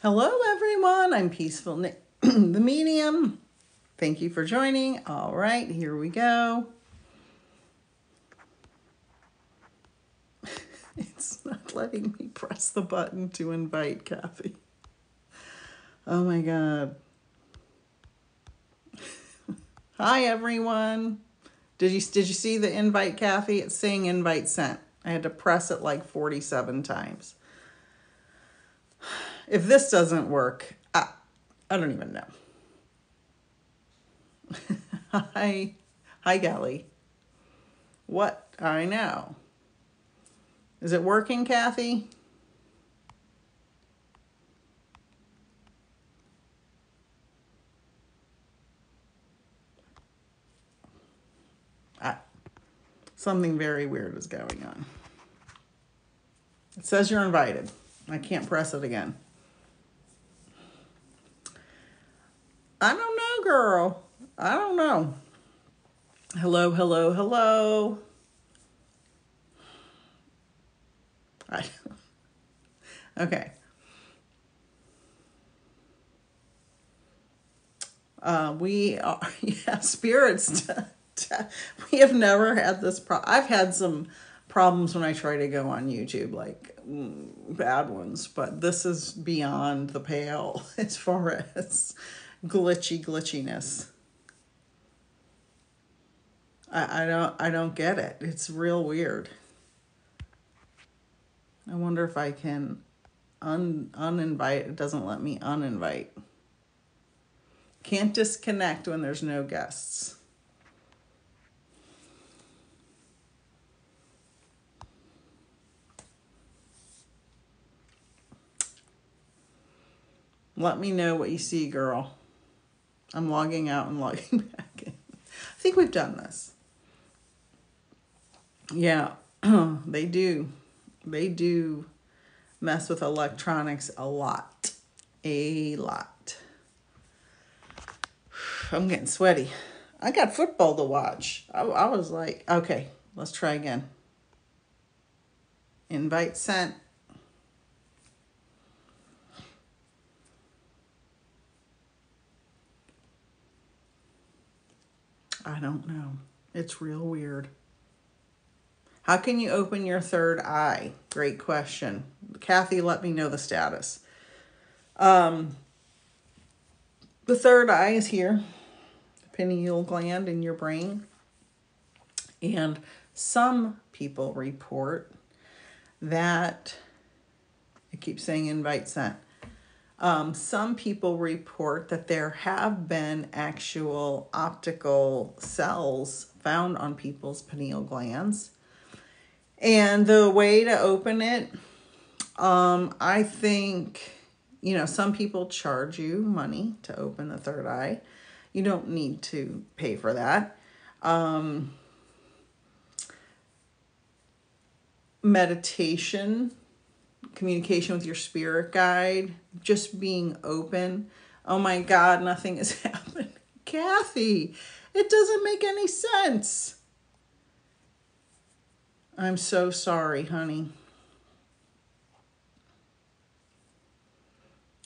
Hello, everyone. I'm Peaceful Nik, the medium. Thank you for joining. All right, here we go. It's not letting me press the button to invite Kathy. Oh my God. Hi, everyone. Did you see the invite, Kathy? It's saying invite sent. I had to press it like 47 times. If this doesn't work, I don't even know. Hi, Gally. What? I know. Is it working, Kathy? Something very weird is going on. It says you're invited. I can't press it again. I don't know, girl. I don't know. Hello, hello, hello. Okay. We are, yeah, spirits. We have never had this problem. I've had some problems when I try to go on YouTube, like bad ones, but this is beyond the pale as far as glitchiness. I don't get it. It's real weird. I wonder if I can uninvite. It doesn't let me uninvite. Can't disconnect when there's no guests. Let me know what you see, girl. I'm logging out and logging back in. I think we've done this. Yeah, they do. They do mess with electronics a lot. A lot. I'm getting sweaty. I got football to watch. I was like, okay, let's try again. Invite sent. I don't know. It's real weird. How can you open your third eye? Great question. Kathy, let me know the status. The third eye is here, the pineal gland in your brain. And some people report that, I keep saying invite sent. Some people report that there have been actual optical cells found on people's pineal glands. And the way to open it, I think, some people charge you money to open the third eye. You don't need to pay for that. Meditation, communication with your spirit guide, just being open. Oh my God, nothing is happening. Kathy, it doesn't make any sense. I'm so sorry, honey.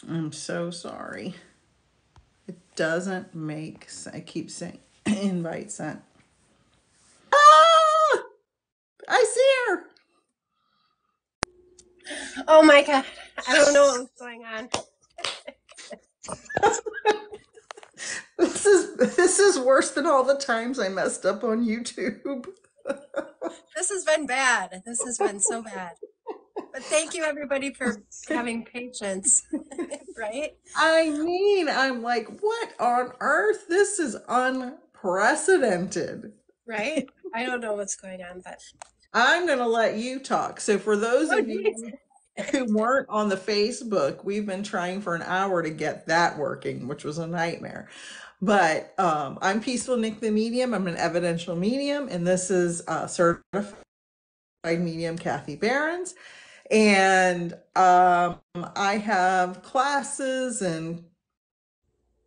I'm so sorry. It doesn't make sense. I keep saying invite sent. Ah! I see her. Oh my God. I don't know what's going on. This is worse than all the times I messed up on YouTube. This has been bad. This has been so bad. But thank you everybody for having patience, right? I'm like, what on earth? This is unprecedented. Right? I don't know what's going on, but I'm going to let you talk. So for those oh of geez. you who weren't on the Facebook, we've been trying for an hour to get that working, which was a nightmare. But I'm Peaceful Nik the Medium. I'm an evidential medium, and this is certified Medium Kathi Behrens. And I have classes and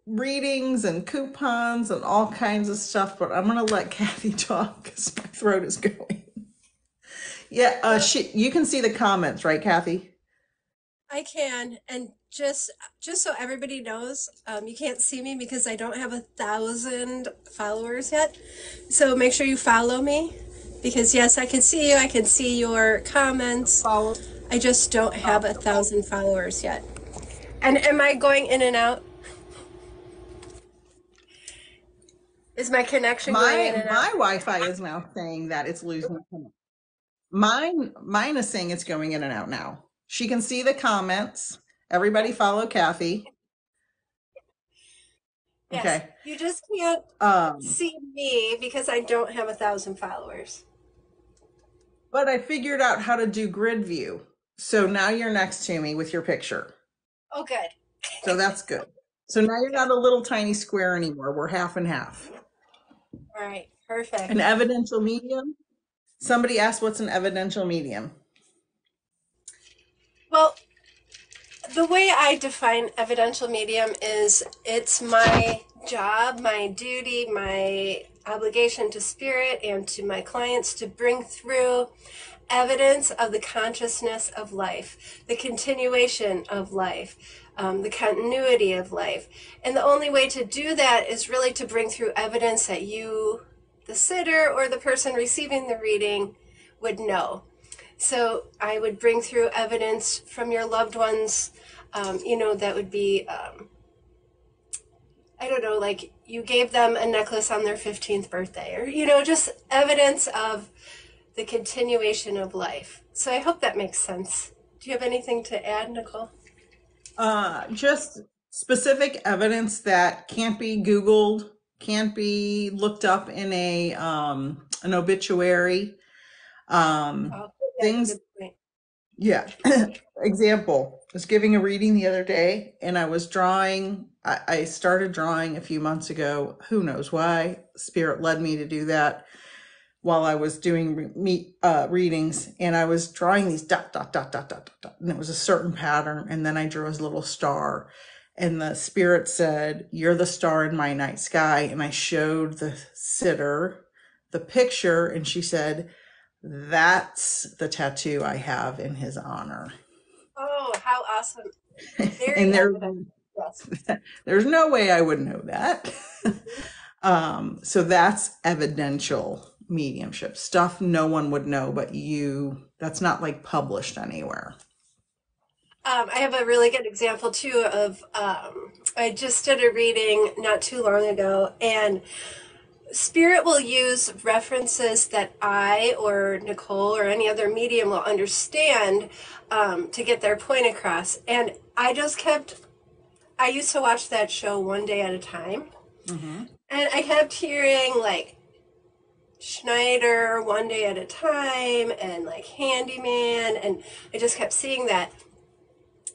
readings and coupons and all kinds of stuff, but I'm going to let Kathy talk because my throat is going. Yeah, you can see the comments, right, Kathy? I can, and just so everybody knows, you can't see me because I don't have 1,000 followers yet. So make sure you follow me, because yes, I can see you. I can see your comments. Follow. I just don't have 1,000 followers yet. And am I going in and out? Is my connection going in and My out? Wi-Fi is now saying that it's losing connection. Mine is saying it's going in and out now. She can see the comments. Everybody follow Kathy. Yes. Okay. You just can't see me because I don't have 1,000 followers. But I figured out how to do grid view. So now you're next to me with your picture. Oh, good. So that's good. So now you're not a little tiny square anymore. We're half and half. All right. Perfect. An evidential medium? Somebody asked what's an evidential medium? Well, the way I define evidential medium is it's my job, my duty, my obligation to spirit and to my clients to bring through evidence of the consciousness of life, the continuation of life, the continuity of life. And the only way to do that is really to bring through evidence that you, the sitter, or the person receiving the reading would know. So I would bring through evidence from your loved ones, that would be, I don't know, like you gave them a necklace on their 15th birthday, or, just evidence of the continuation of life. So I hope that makes sense. Do you have anything to add, Nicole? Just specific evidence that can't be Googled, can't be looked up in an obituary. Things. Good point. Yeah. Example, I was giving a reading the other day and I was drawing. I started drawing a few months ago. Who knows why? Spirit led me to do that while I was doing readings, and I was drawing these dot, dot, dot, dot, dot, dot, and it was a certain pattern. And then I drew a little star, and the spirit said, "You're the star in my night sky." And I showed the sitter the picture, and she said, "That's the tattoo I have in his honor." Oh, how awesome. Very And evident. Yes. there's no way I would know that. So that's evidential mediumship stuff no one would know but you. That's not like published anywhere. I have a really good example too of I just did a reading not too long ago, and Spirit will use references that I or Nicole or any other medium will understand to get their point across. And I used to watch that show One Day at a Time. Mm-hmm. And I kept hearing like Schneider, One Day at a Time, and like Handyman. And I just kept seeing that.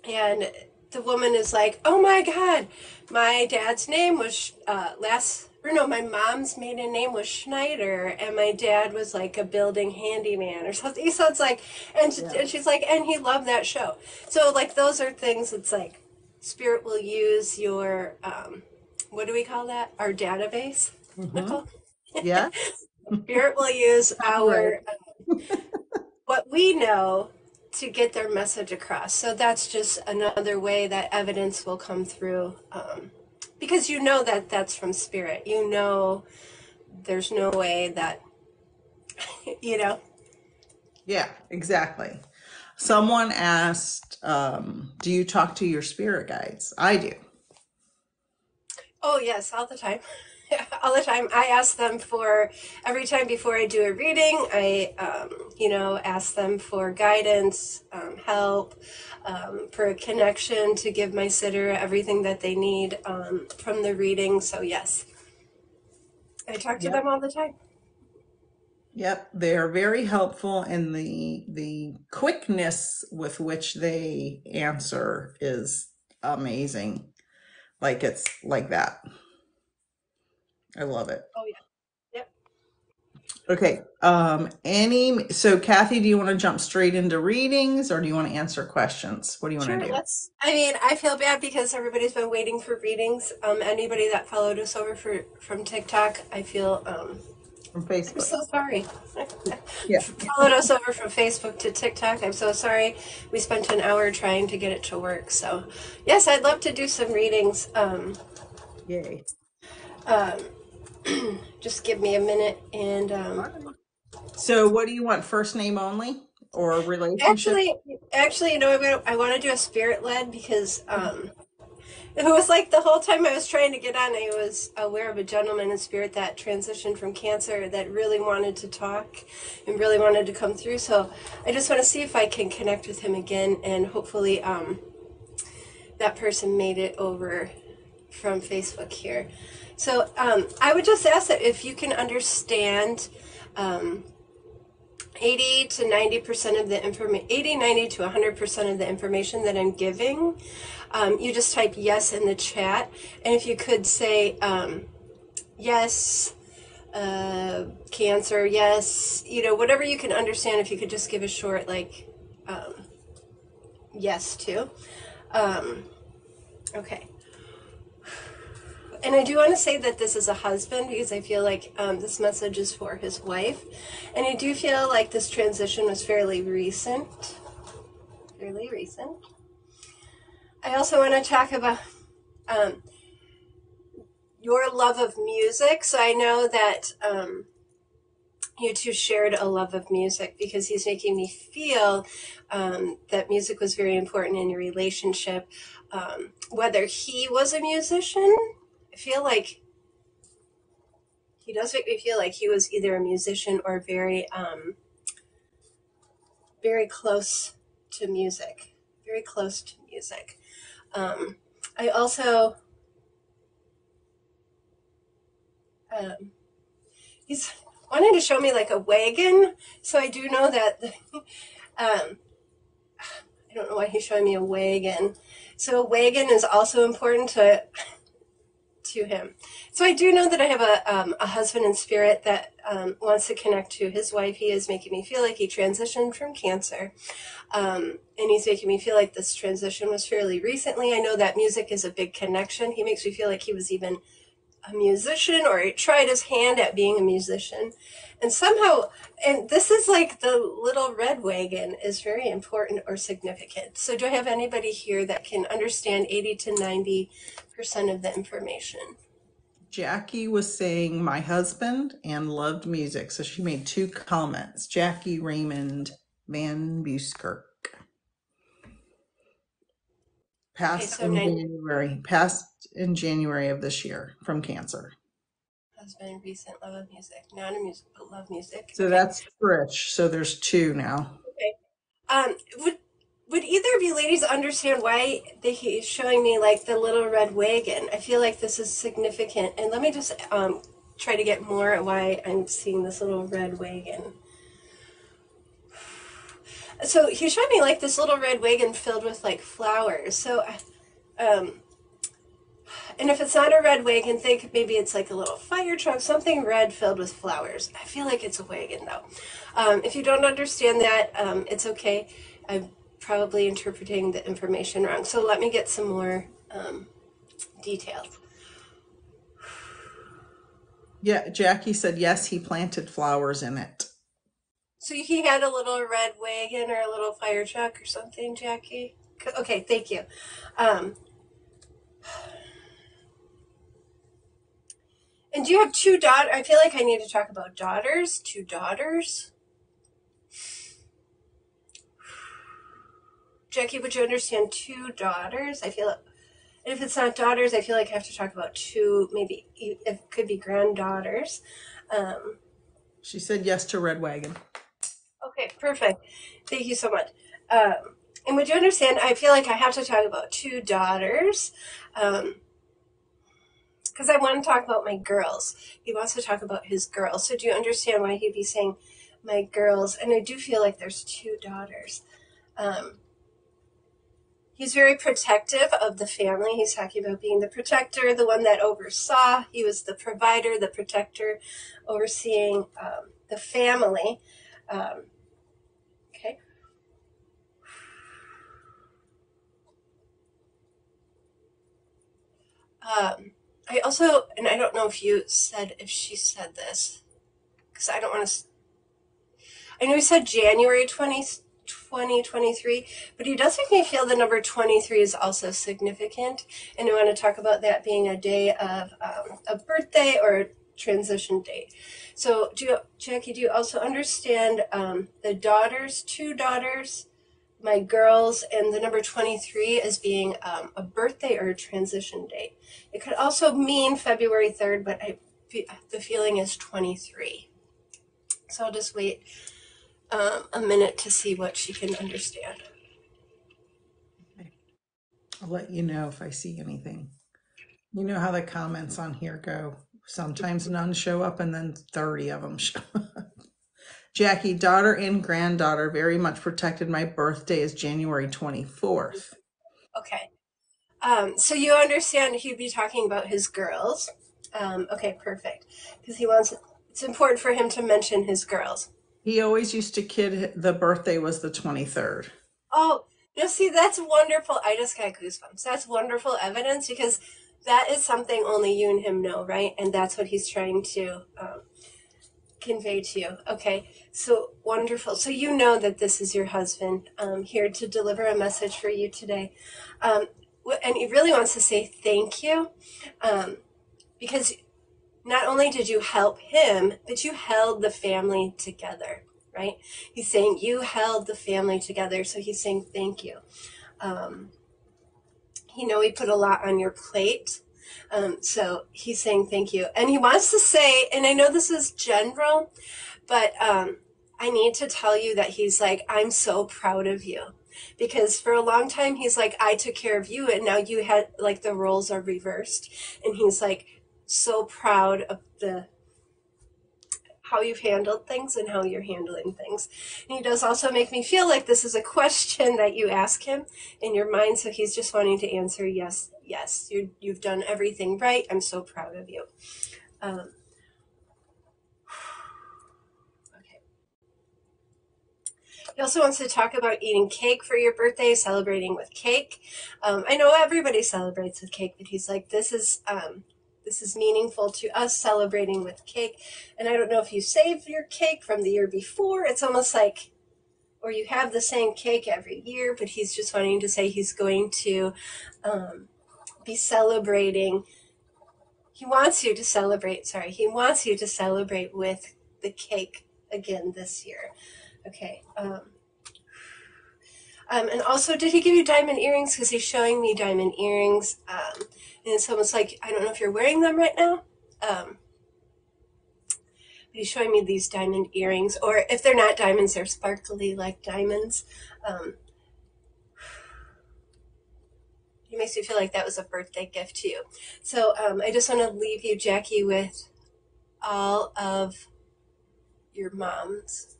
And the woman is like, "Oh my God, my dad's name was my mom's maiden name was Schneider, and my dad was like a building handyman or something." So it's like, and she's like, and he loved that show. So like those are things. It's like Spirit will use your what do we call that? Our database, Nicole. Yeah. Spirit will use our what we know to get their message across. So that's just another way that evidence will come through, because that that's from Spirit. There's no way that, Yeah, exactly. Someone asked, do you talk to your spirit guides? I do. Oh, yes, all the time. All the time. I ask them for, every time before I do a reading, I, ask them for guidance, help, for a connection to give my sitter everything that they need from the reading. So yes, I talk to them all the time. Yep, they are very helpful, and the quickness with which they answer is amazing. Like it's like that. I love it. Oh yeah. Yep. Okay. So Kathy, do you want to jump straight into readings or do you want to answer questions? What do you want to do? I feel bad because everybody's been waiting for readings. Anybody that followed us over from TikTok, I feel from I'm Facebook. so sorry. Yeah. Followed us over from Facebook to TikTok. I'm so sorry. We spent an hour trying to get it to work. So, yes, I'd love to do some readings. Yay. Just give me a minute. And So what do you want? First name only or relationship? actually, you know, I want to do a spirit led because it was like the whole time I was trying to get on, I was aware of a gentleman in spirit that transitioned from cancer that really wanted to talk and really wanted to come through. So I just want to see if I can connect with him again, and hopefully that person made it over from Facebook here. So I would just ask that if you can understand 80 to 90% of the information, 80, 90 to 100% of the information that I'm giving, you just type yes in the chat. And if you could say yes, cancer, yes, you know, whatever you can understand, if you could just give a short, like, yes to. Okay. And I do want to say that this is a husband because I feel like this message is for his wife. And I do feel like this transition was fairly recent. Fairly recent. I also want to talk about your love of music. So I know that you two shared a love of music because he's making me feel that music was very important in your relationship. Whether he was a musician, I feel like he does make me feel like he was either a musician or very, very close to music. Very close to music. I also, he's wanting to show me like a wagon. So I do know that, I don't know why he's showing me a wagon. So a wagon is also important to him. So I do know that I have a husband in spirit that wants to connect to his wife. He is making me feel like he transitioned from cancer. And he's making me feel like this transition was fairly recently. I know that music is a big connection. He makes me feel like he was even a musician or he tried his hand at being a musician. And somehow, and this is like the little red wagon is very important or significant. So do I have anybody here that can understand 80 to 90% of the information? Jackie was saying my husband and loved music. So she made 2 comments. Jackie Raymond Van Buskirk. Passed in January of this year from cancer. Husband, recent love of music, not a music, but love music. So okay. That's Trish. So there's 2 now. Okay. Would either of you ladies understand why he's showing me like the little red wagon? I feel like this is significant. And let me just try to get more at why I'm seeing this little red wagon. So he's showing me like this little red wagon filled with like flowers. So, and if it's not a red wagon, think maybe it's like a little fire truck, something red filled with flowers. I feel like it's a wagon though. If you don't understand that, it's okay. I'm probably interpreting the information wrong. So let me get some more details. Yeah, Jackie said yes, he planted flowers in it. So he had a little red wagon or a little fire truck or something, Jackie? Okay, thank you. And do you have 2 daughters? I feel like I need to talk about daughters. 2 daughters. Jackie, would you understand 2 daughters? I feel like, and if it's not daughters, I feel like I have to talk about 2, maybe it could be granddaughters. She said yes to red wagon. Okay, perfect. Thank you so much. And would you understand, I feel like I have to talk about 2 daughters. Because I want to talk about my girls. He wants to talk about his girls. So do you understand why he'd be saying my girls? And I do feel like there's 2 daughters. He's very protective of the family. He's talking about being the protector, the one that oversaw. He was the provider, the protector, overseeing the family. Okay. I also, and I don't know if she said this, because I don't want to, I know he said January 2023, but he does make me feel the number 23 is also significant. And I want to talk about that being a day of a birthday or a transition date. So, Jackie, do you also understand the daughters, 2 daughters, my girls, and the number 23 as being a birthday or a transition date? It could also mean February 3rd, but the feeling is 23. So I'll just wait a minute to see what she can understand. Okay. I'll let you know if I see anything. You know how the comments on here go. Sometimes none show up and then 30 of them show up. Jackie, daughter and granddaughter, very much protected. My birthday is January 24th. Okay. So you understand he'd be talking about his girls. Okay, perfect. Because it's important for him to mention his girls. He always used to kid the birthday was the 23rd. Oh, you see, that's wonderful. I just got goosebumps. That's wonderful evidence because that is something only you and him know, right? And that's what he's trying to convey to you. Okay, so wonderful. So you know that this is your husband here to deliver a message for you today. And he really wants to say thank you because not only did you help him, but you held the family together, right? He's saying you held the family together, so he's saying thank you. He put a lot on your plate, so he's saying thank you. And he wants to say, and I know this is general, but I need to tell you that he's like, I'm so proud of you. Because for a long time, he's like, I took care of you, and now you had, like, the roles are reversed. And he's like, so proud of how you've handled things and how you're handling things. And he does also make me feel like this is a question that you ask him in your mind, so he's just wanting to answer yes, you've done everything right. I'm so proud of you. Okay. He also wants to talk about eating cake for your birthday, celebrating with cake. I know everybody celebrates with cake, but he's like, this is meaningful to us, celebrating with cake. And I don't know if you saved your cake from the year before. It's almost like, or you have the same cake every year, but he's just wanting to say he's going to be celebrating. He wants you to celebrate with the cake again this year. Okay. And also, did he give you diamond earrings? Because he's showing me diamond earrings. And it's almost like, I don't know if you're wearing them right now. But he's showing me these diamond earrings. Or if they're not diamonds, they're sparkly like diamonds. He makes me feel like that was a birthday gift to you. So I just want to leave you, Jackie, with all of your mom's.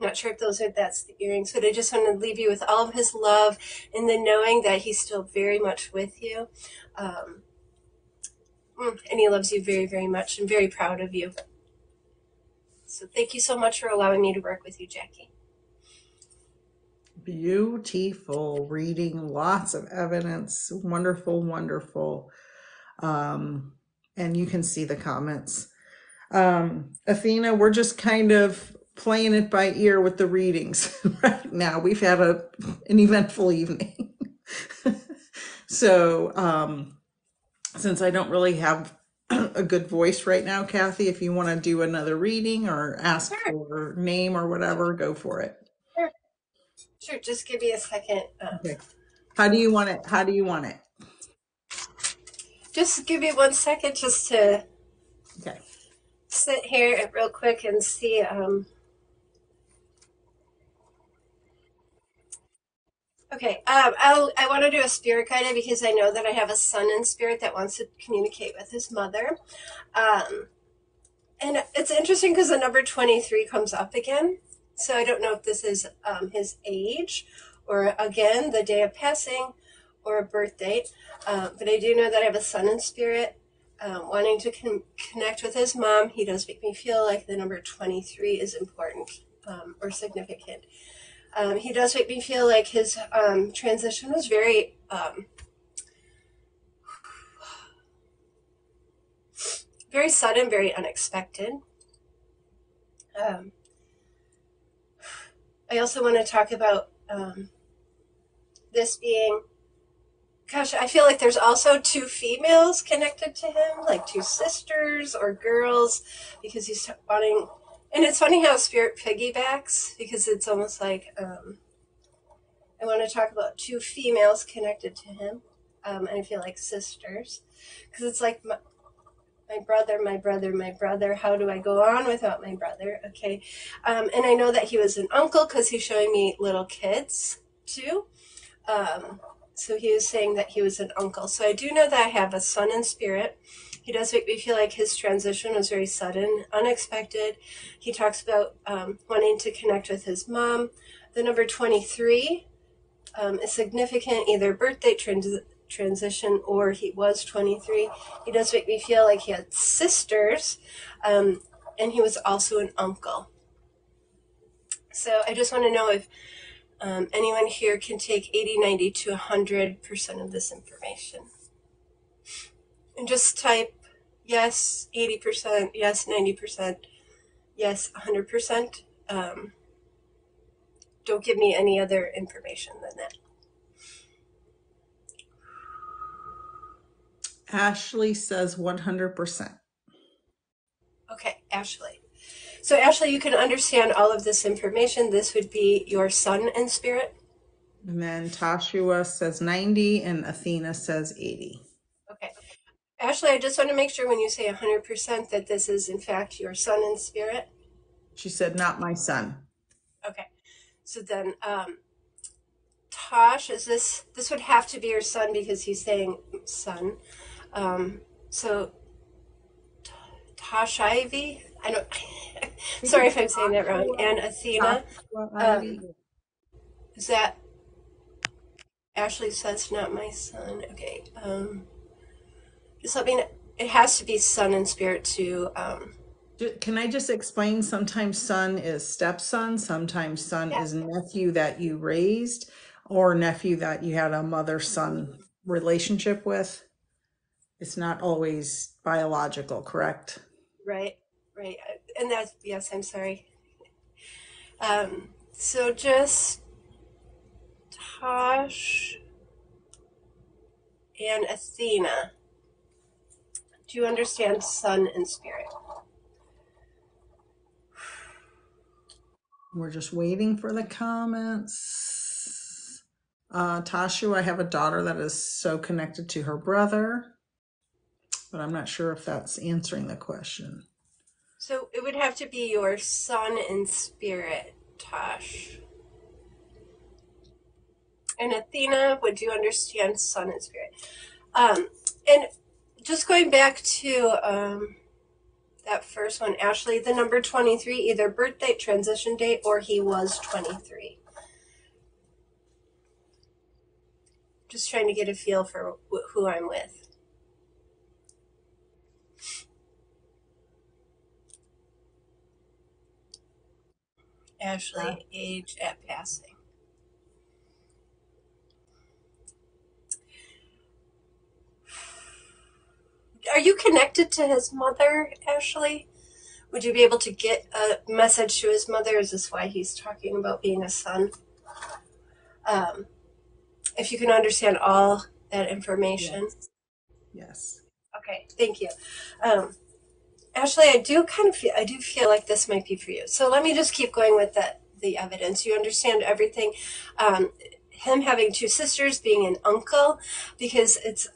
I'm not sure if that's the earrings, but I just want to leave you with all of his love and the knowing that he's still very much with you. And he loves you very, very much and very proud of you. So thank you so much for allowing me to work with you, Jackie. Beautiful reading, lots of evidence, wonderful, wonderful. And you can see the comments. Athena, we're just kind of playing it by ear with the readings right now. We've had an eventful evening. So since I don't really have a good voice right now, Kathy, if you want to do another reading or ask for name or whatever, go for it. Sure, just give me a second. Okay. How do you want it? Just give me 1 second just to sit here real quick and see. Okay, I want to do a spirit guided because I know that I have a son in spirit that wants to communicate with his mother. And it's interesting because the number 23 comes up again. So I don't know if this is his age or, again, the day of passing or a birth date. But I do know that I have a son in spirit wanting to connect with his mom. He does make me feel like the number 23 is important or significant. He does make me feel like his transition was very very sudden, very unexpected. Um, I also want to talk about this being, gosh, I feel like there's also two females connected to him, like two sisters or girls, because he's wanting, and it's funny how spirit piggybacks, because it's almost like I want to talk about two females connected to him, and I feel like sisters, because it's like my brother, my brother, my brother. How do I go on without my brother? Okay. And I know that he was an uncle because he's showing me little kids too. Um, so he was saying that he was an uncle. So I do know that I have a son in spirit. He does make me feel like his transition was very sudden, unexpected. He talks about wanting to connect with his mom. The number 23 is significant, either birthday transition or he was 23. He does make me feel like he had sisters, and he was also an uncle. So I just want to know if anyone here can take 80, 90 to 100% of this information. And just type yes, 80%, yes, 90%, yes, 100%. Don't give me any other information than that. Ashley says 100%. Okay, Ashley. So, Ashley, you can understand all of this information. This would be your son in spirit. And then Tashua says 90 and Athena says 80. Okay. Ashley, I just want to make sure when you say 100% that this is, in fact, your son in spirit. She said, not my son. Okay. So then, Tosh, is this would have to be your son because he's saying son. So, Tosh Ivy? I don't, sorry if I'm saying that wrong. And Athena. Is that, Ashley says, not my son. Okay. Just let me know. It has to be son in spirit too. Can I just explain? Sometimes son is stepson, sometimes son is nephew that you raised, or nephew that you had a mother-son relationship with. It's not always biological, correct? Right, right. And that's, yes, I'm sorry. So just Tosh and Athena. Do you understand son in spirit? We're just waiting for the comments. Tashu, I have a daughter that is so connected to her brother, but I'm not sure if that's answering the question. So it would have to be your son in spirit, Tosh. And Athena, would you understand son in spirit? And just going back to that first one, Ashley, the number 23, either birth date, transition date, or he was 23. Just trying to get a feel for who I'm with. Ashley, age at passing. Are you connected to his mother, Ashley? Would you be able to get a message to his mother? Is this why he's talking about being a son? If you can understand all that information. Yes. Okay, thank you. Ashley, I do feel like this might be for you. So let me just keep going with the evidence. You understand everything. Him having two sisters, being an uncle, because it's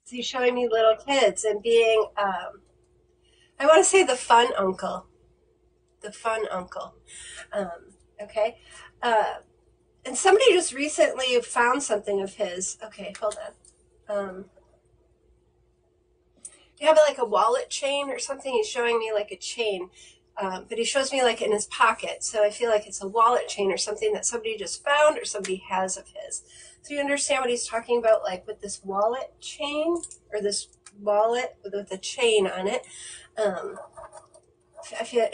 he's showing me little kids and being I want to say the fun uncle. The fun uncle. Okay. And somebody just recently found something of his. Okay, hold on. You have like a wallet chain or something? He's showing me like a chain. But he shows me like in his pocket. So I feel like it's a wallet chain or something that somebody just found or somebody has of his. So you understand what he's talking about, like with this wallet chain or this wallet with a chain on it. I feel,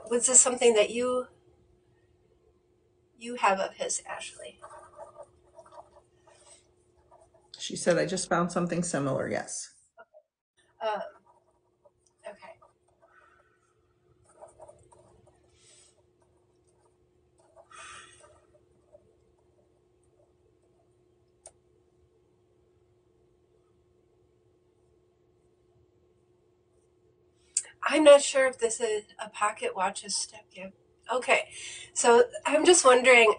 was this something that you have of his, Ashley? She said, I just found something similar. Yes. Okay. I'm not sure if this is a pocket watch's step gift. Okay, so I'm just wondering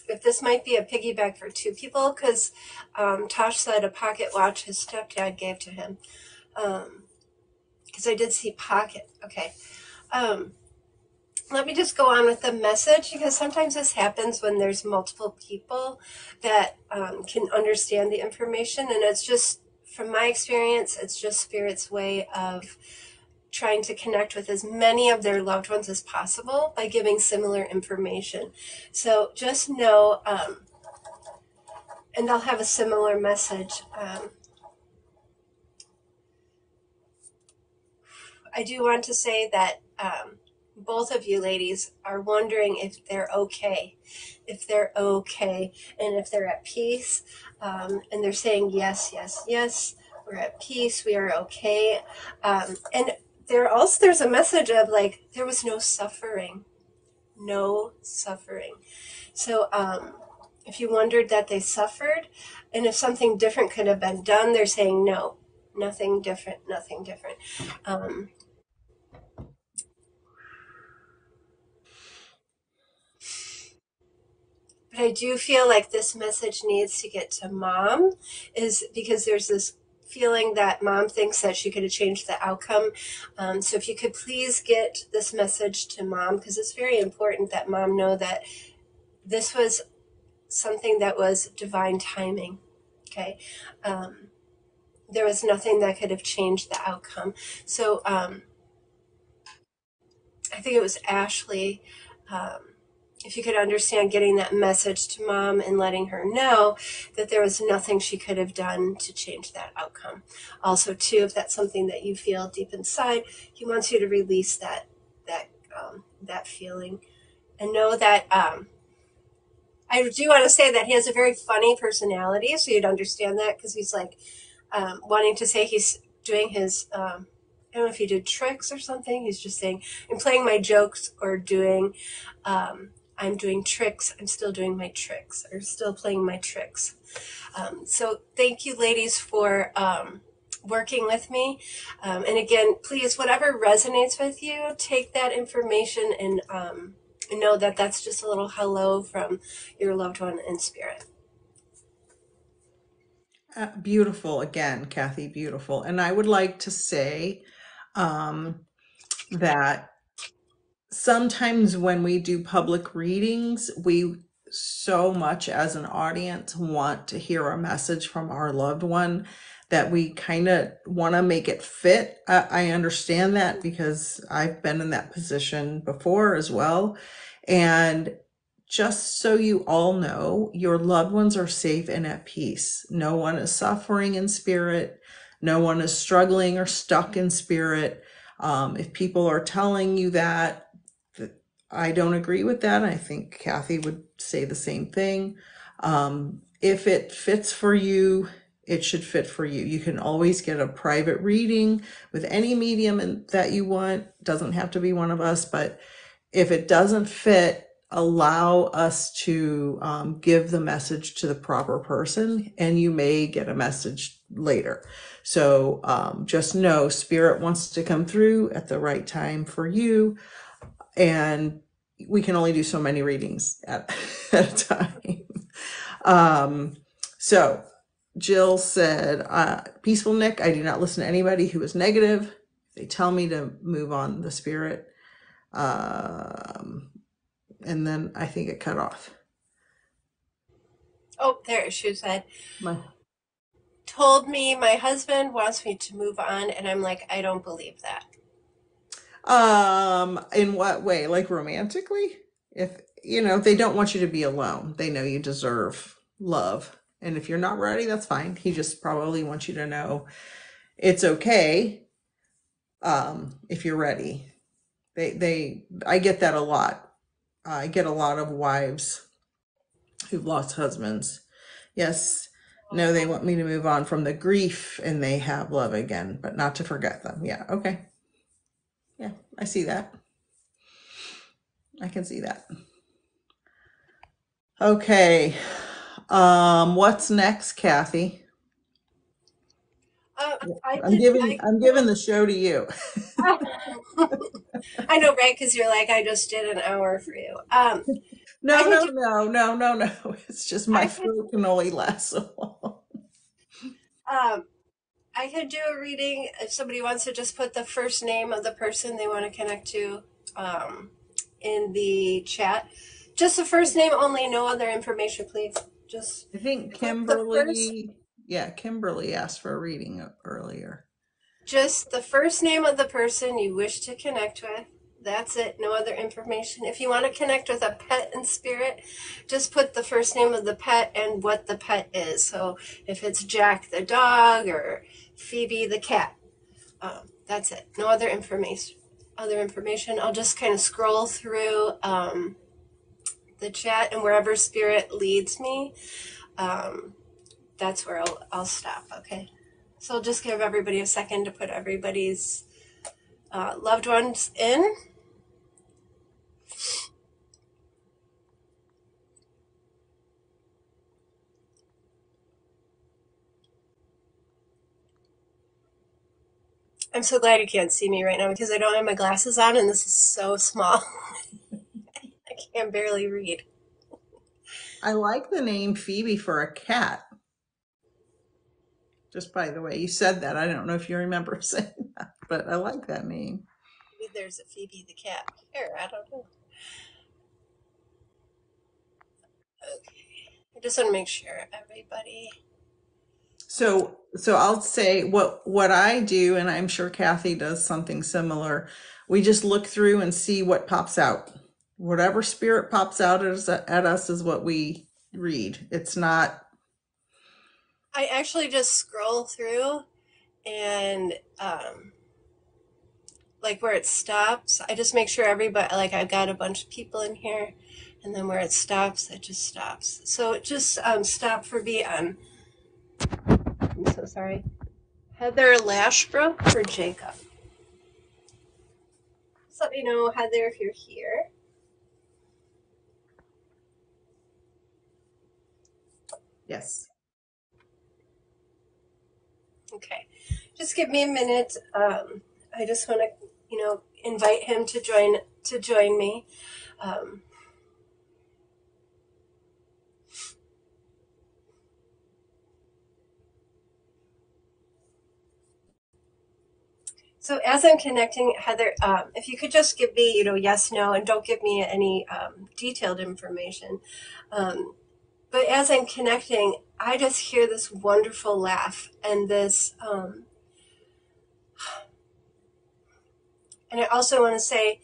if this might be a piggyback for two people, because Tosh said a pocket watch his stepdad gave to him. Because I did see pocket. Okay. Let me just go on with the message, because sometimes this happens when there's multiple people that can understand the information, and it's just, from my experience, it's just Spirit's way of trying to connect with as many of their loved ones as possible by giving similar information. So just know, and they'll have a similar message. I do want to say that both of you ladies are wondering if they're okay, and if they're at peace, and they're saying yes, yes, yes, we're at peace, we are okay, and there's a message of like there was no suffering. So if you wondered that they suffered, and if something different could have been done, they're saying no, nothing different. But I do feel like this message needs to get to Mom, is because there's this feeling that Mom thinks that she could have changed the outcome. So if you could please get this message to Mom, because it's very important that Mom know that this was something that was divine timing. Okay. There was nothing that could have changed the outcome. So I think it was Ashley. If you could understand getting that message to Mom and letting her know that there was nothing she could have done to change that outcome. Also, too, if that's something that you feel deep inside, he wants you to release that feeling, and know that I do want to say that he has a very funny personality, so you'd understand that, because he's like wanting to say he's doing his. I don't know if he did tricks or something. He's just saying, I'm playing my jokes, or doing, I'm doing tricks. I'm still doing my tricks, or still playing my tricks. So thank you, ladies, for working with me. And again, please, whatever resonates with you, take that information and know that that's just a little hello from your loved one in spirit. Beautiful again, Kathy, beautiful. And I would like to say that sometimes when we do public readings, we so much as an audience want to hear a message from our loved one that we kind of want to make it fit. I understand that because I've been in that position before as well. And just so you all know, your loved ones are safe and at peace. No one is suffering in spirit. No one is struggling or stuck in spirit. If people are telling you that, I don't agree with that. I think Kathy would say the same thing. If it fits for you, it should fit for you. You can always get a private reading with any medium that you want. Doesn't have to be one of us, but if it doesn't fit, allow us to give the message to the proper person, and you may get a message later. So just know Spirit wants to come through at the right time for you, and we can only do so many readings at a time. So Jill said, Peaceful Nik, I do not listen to anybody who is negative. They tell me to move on the spirit. And then I think it cut off. Oh, there, she said, told me my husband wants me to move on, and I'm like, I don't believe that. In what way? Like romantically? If, they don't want you to be alone. They know you deserve love. And if you're not ready, that's fine. He just probably wants you to know it's okay. If you're ready. I get that a lot. I get a lot of wives who've lost husbands. Yes. No, they want me to move on from the grief and they have love again, but not to forget them. Yeah, okay. Yeah, I see that. I can see that. Okay. What's next, Kathy? I'm giving the show to you. I know, right? Because you're like, I just did an hour for you. No, no, no, no, no, no. It's just my I could, throat can only last so long. um, I could do a reading if somebody wants to just put the first name of the person they want to connect to in the chat. Just the first name only, no other information, please. Just I think put the first, Kimberly asked for a reading earlier. just the first name of the person you wish to connect with. That's it, no other information. If you want to connect with a pet in spirit, just put the first name of the pet and what the pet is. So if it's Jack the dog or Phoebe the cat, that's it. No other information. I'll just kind of scroll through the chat, and wherever spirit leads me, that's where I'll stop. Okay. So I'll just give everybody a second to put everybody's loved ones in. I'm so glad you can't see me right now because I don't have my glasses on and this is so small. I can barely read. I like the name Phoebe for a cat. Just by the way, you said that. I don't know if you remember saying that, but I like that name. Maybe there's a Phoebe the cat here. I don't know. Okay. I just want to make sure everybody. So I'll say what I do, and I'm sure Kathy does something similar. We just look through and see what pops out. Whatever spirit pops out at us is what we read. It's not. I actually just scroll through and like where it stops, I just make sure everybody, like I've got a bunch of people in here, and then where it stops, it just stops. So it just stopped for me on, I'm so sorry, Heather Lashbrook for Jacob. Just let me know, Heather, if you're here. Yes. Okay, just give me a minute. I just want to, invite him to join me. So as I'm connecting, Heather, if you could just give me, yes, no, and don't give me any detailed information. But as I'm connecting, I just hear this wonderful laugh and this, and I also want to say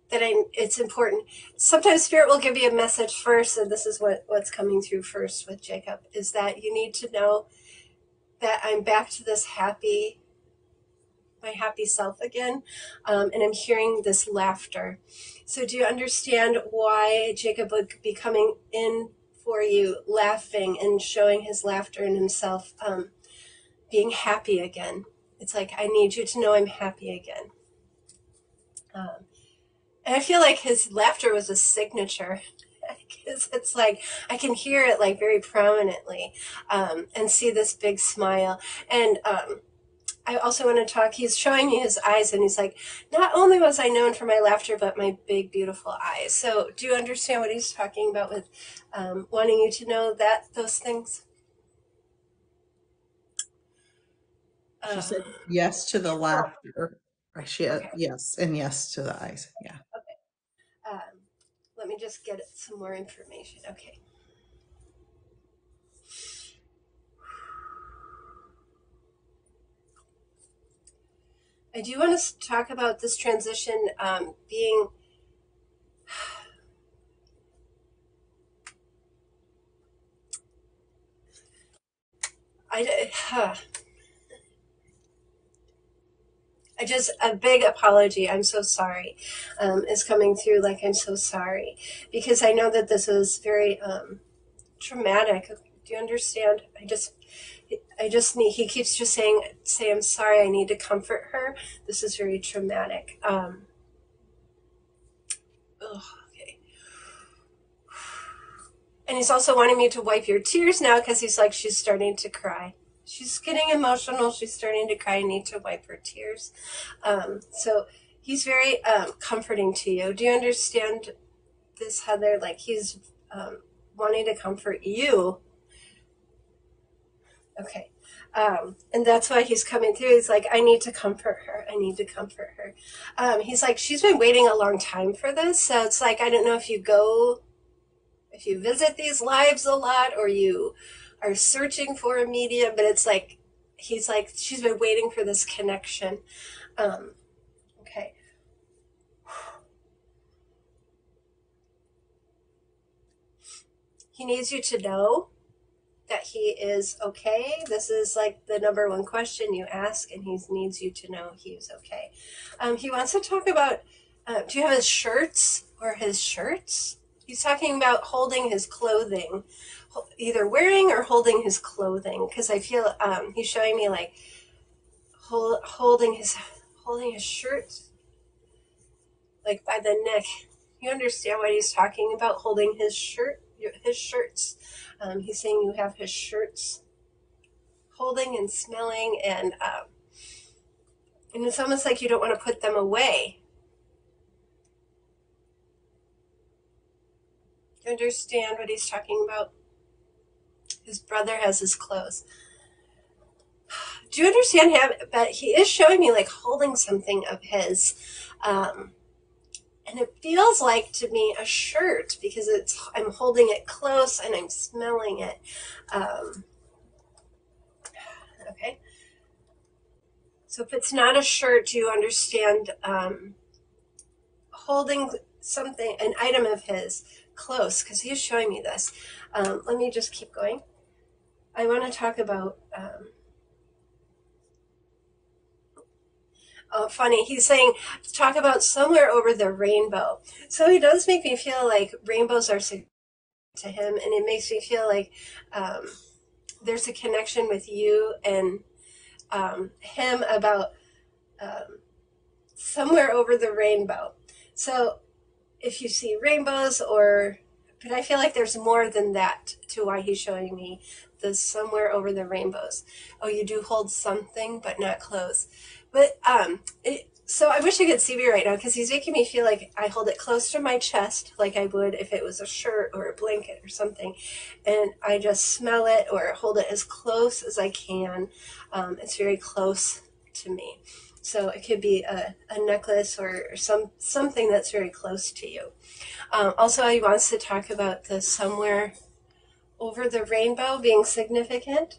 that it's important. Sometimes Spirit will give you a message first, and this is what's coming through first with Jacob, is that you need to know that I'm back to this my happy self again, and I'm hearing this laughter. So do you understand why Jacob would be coming in for you, laughing and showing his laughter in himself, being happy again? It's like, I need you to know I'm happy again. And I feel like his laughter was a signature. Because it's like I can hear it like very prominently, and see this big smile. And I also want to talk. He's showing me his eyes, and he's like, not only was I known for my laughter, but my big, beautiful eyes. So, do you understand what he's talking about with wanting you to know those things? She said yes to the Oh, laughter. okay. Yes, and yes to the eyes. Yeah. Okay. Let me just get some more information. Okay. I do want to talk about this transition being. A big apology. I'm so sorry. Is coming through like I'm so sorry because I know that this is very traumatic. Do you understand? he keeps just saying, I'm sorry, I need to comfort her. This is very traumatic. Okay. And he's also wanting me to wipe your tears now because he's like, she's starting to cry. She's getting emotional. She's starting to cry. I need to wipe her tears. So he's very comforting to you. Do you understand this, Heather? Like he's wanting to comfort you. Okay. And that's why he's coming through. He's like, I need to comfort her. I need to comfort her. He's like, she's been waiting a long time for this. So it's like, I don't know if you visit these lives a lot or you are searching for a medium, but it's like, he's like, she's been waiting for this connection. Okay. He needs you to know that he is okay. This is like the number one question you ask, and he needs you to know he's okay. He wants to talk about, do you have his shirts or his shirts? He's talking about holding his clothing, either wearing or holding his clothing, because I feel he's showing me like holding his shirt, like by the neck. You understand what he's talking about? Holding his shirts. He's saying you have his shirts, holding and smelling, and it's almost like you don't want to put them away. You understand what he's talking about? His brother has his clothes. Do you understand him? But he is showing me like holding something of his. And it feels like to me a shirt because I'm holding it close and I'm smelling it. Okay. So if it's not a shirt, do you understand holding something, an item of his close? Because he's showing me this. Let me just keep going. I want to talk about funny. He's saying, talk about somewhere over the rainbow. So he does make me feel like rainbows are to him, and it makes me feel like there's a connection with you and him about somewhere over the rainbow. So if you see rainbows but I feel like there's more than that to why he's showing me this somewhere over the rainbows. Oh, you do hold something, but not close. But so I wish you could see me right now because he's making me feel like I hold it close to my chest, like I would if it was a shirt or a blanket or something, and I just smell it or hold it as close as I can. It's very close to me. So it could be a necklace or something that's very close to you. Also, he wants to talk about the somewhere over the rainbow being significant.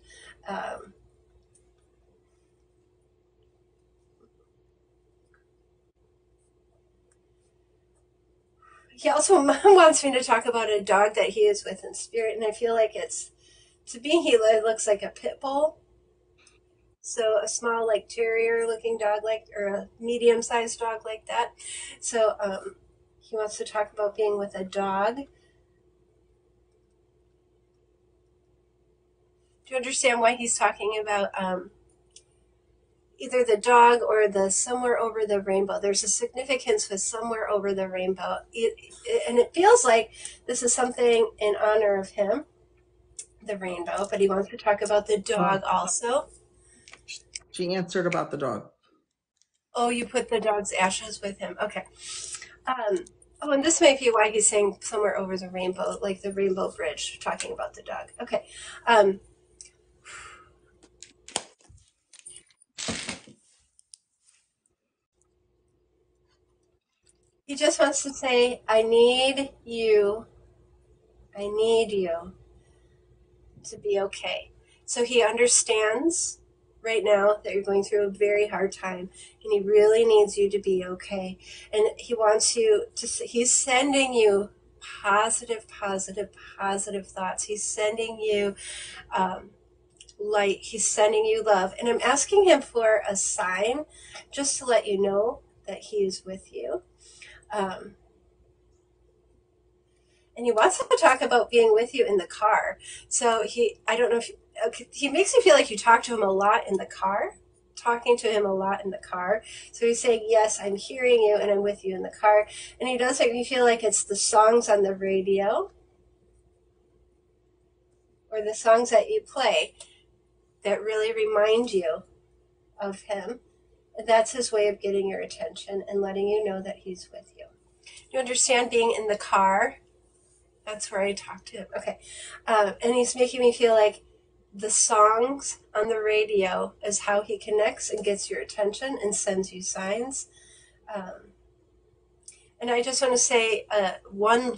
He also wants me to talk about a dog that he is with in spirit, and I feel like to me, it looks like a pit bull. So a small, like terrier-looking dog, or a medium-sized dog like that. So he wants to talk about being with a dog. Do you understand why he's talking about either the dog or the somewhere over the rainbow? There's a significance with somewhere over the rainbow. And it feels like this is something in honor of him, the rainbow, but he wants to talk about the dog also. She answered about the dog. Oh, you put the dog's ashes with him. Okay. And this may be why he's saying somewhere over the rainbow, like the rainbow bridge, talking about the dog. Okay. He just wants to say, I need you to be okay. So he understands right now that you're going through a very hard time and he really needs you to be okay. And he wants you to, he's sending you positive thoughts. He's sending you light. He's sending you love. And I'm asking him for a sign just to let you know that he is with you. And he wants to talk about being with you in the car. So I don't know if he makes me feel like you talk to him a lot in the car, talking to him a lot in the car. So he's saying, yes, I'm hearing you and I'm with you in the car. And he does make me feel like it's the songs on the radio or the songs that you play that really remind you of him. And that's his way of getting your attention and letting you know that he's with you. You understand being in the car? That's where I talk to him. Okay. And he's making me feel like the songs on the radio is how he connects and gets your attention and sends you signs. And I just want to say, one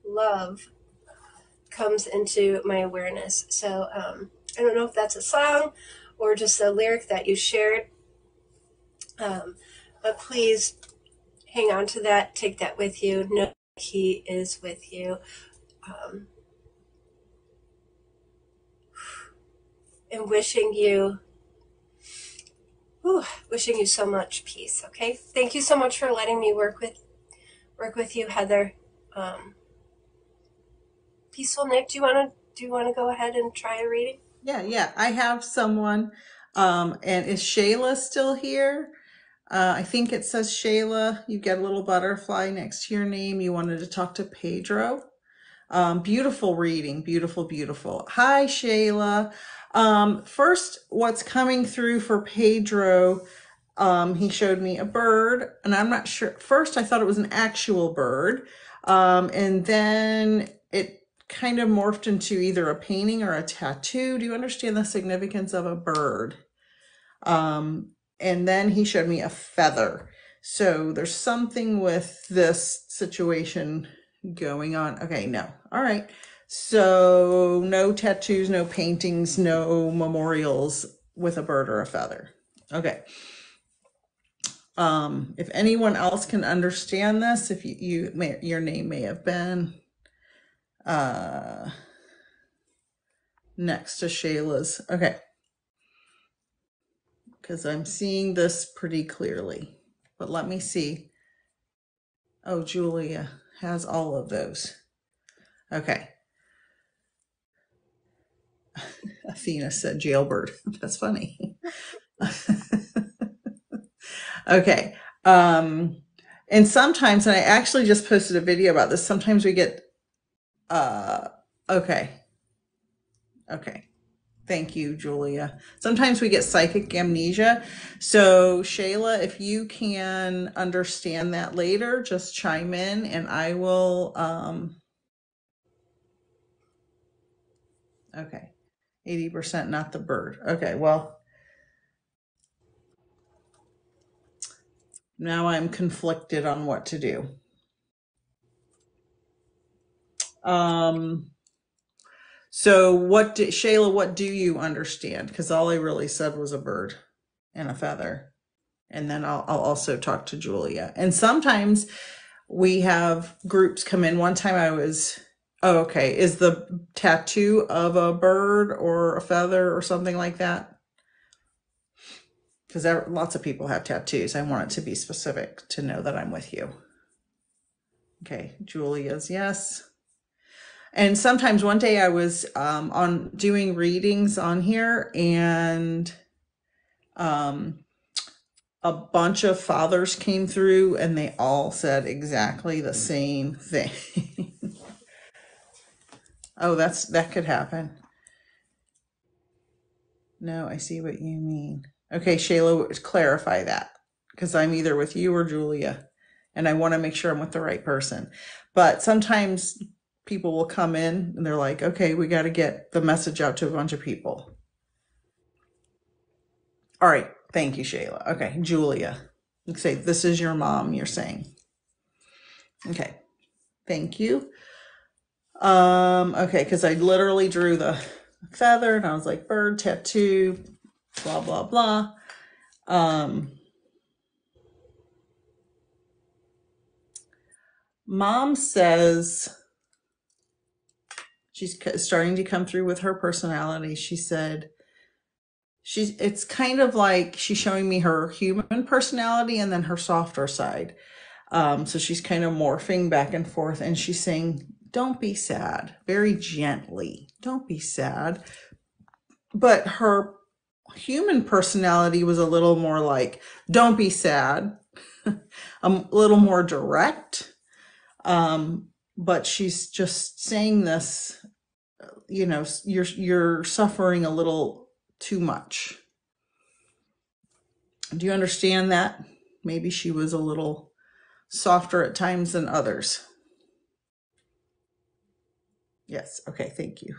love comes into my awareness. So I don't know if that's a song or just a lyric that you shared, but please hang on to that, take that with you, know he is with you. And wishing you so much peace. Okay, thank you so much for letting me work with you, Heather. Peaceful Nik, do you want to go ahead and try a reading? Yeah, I have someone. And is Shayla still here? I think it says Shayla. You get a little butterfly next to your name. You wanted to talk to Pedro. Beautiful reading. Beautiful. Hi, Shayla. First, what's coming through for Pedro, he showed me a bird, and I'm not sure. First, I thought it was an actual bird, and then it kind of morphed into either a painting or a tattoo. Do you understand the significance of a bird? And then he showed me a feather. So there's something with this situation going on. Okay, no. All right. So no tattoos, no paintings, no memorials with a bird or a feather. Okay. If anyone else can understand this, if your name may have been next to Shayla's. Okay. Because I'm seeing this pretty clearly. But let me see. Oh, Julia has all of those. Okay. Athena said jailbird. That's funny. Okay. And sometimes, and I actually just posted a video about this, sometimes we get, okay. Thank you, Julia. Sometimes we get psychic amnesia. So Shayla, if you can understand that later, just chime in and I will, okay. 80% not the bird. Okay, well, now I'm conflicted on what to do. So Shayla, what do you understand? Because all I really said was a bird and a feather. And then I'll also talk to Julia. And sometimes we have groups come in. One time I was, oh, okay. Is the tattoo of a bird or a feather or something like that? Because lots of people have tattoos. I want it to be specific to know that I'm with you. Okay, Julia's yes. And sometimes one day I was on doing readings on here, and a bunch of fathers came through and they all said exactly the same thing. Oh, that could happen. No, I see what you mean. Okay, Shayla, clarify that, because I'm either with you or Julia, and I want to make sure I'm with the right person. But sometimes people will come in and they're like, okay, we got to get the message out to a bunch of people. All right. Thank you, Shayla. Okay. Julia, let's say this is your mom, you're saying. Okay. Thank you. Okay. Cause I literally drew the feather and I was like, bird, tattoo, blah, blah, blah. Mom says, she's starting to come through with her personality. She said, it's kind of like she's showing me her human personality and then her softer side. So she's kind of morphing back and forth, and she's saying don't be sad, very gently. Don't be sad. But her human personality was a little more like, don't be sad, a little more direct. But she's just saying this, you know, you're suffering a little too much. Do you understand that? Maybe she was a little softer at times than others. Yes. Okay. Thank you.